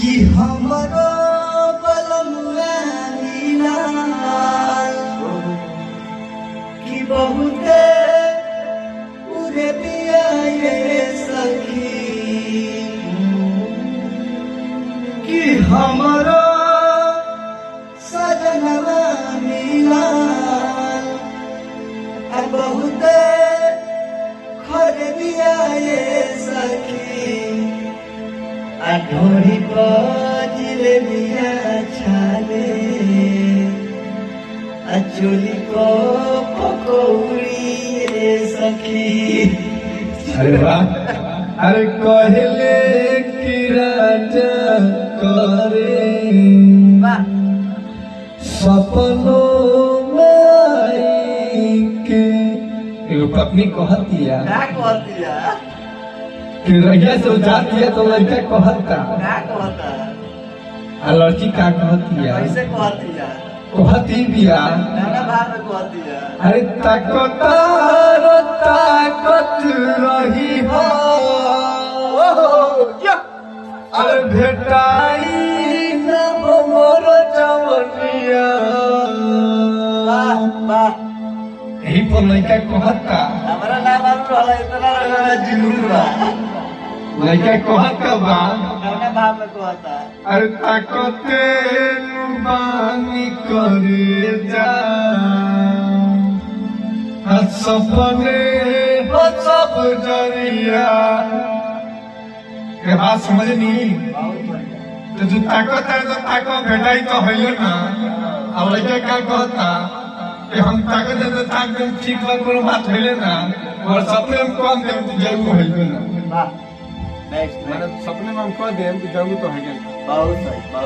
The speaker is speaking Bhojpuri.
कि हमरो बलमुआ मिलाल कि बहुते उरे पिया ये सखी कि हमरो सजनवा मिलाल बहुते खर दिया ये सखी ढोरी जिले दिया छाले चोली को पकौड़ी रे सखी। अरे वाह, अरे कहले कि राजा करे सपनों में आई के एगो पत्नी कहतिया कि रैया से जातिया तो लड़का कहता आ लड़की का कहतिया कहती बिया अरे ताकत रही हो अरे भेटाई न मोर जवनिया यही पर लड़का कहता हमारा नाम इतना जुनून बा लड़का कहता बा कौना भाव में कहता अरे ताकते नुबानी करे जा सपने हो सब जरिया के बात समझनी तो जो ताकत है तो ताकत भेटाई तो है ना। अब लड़का क्या कहता कि हम ताकत है तो ताकत ठीक बा कोनो बात है ना और सपने हम कौन दे तो जरूर है ना नेक्स्ट सपने में हम कह दे तो जरूर तो है बहुत सही।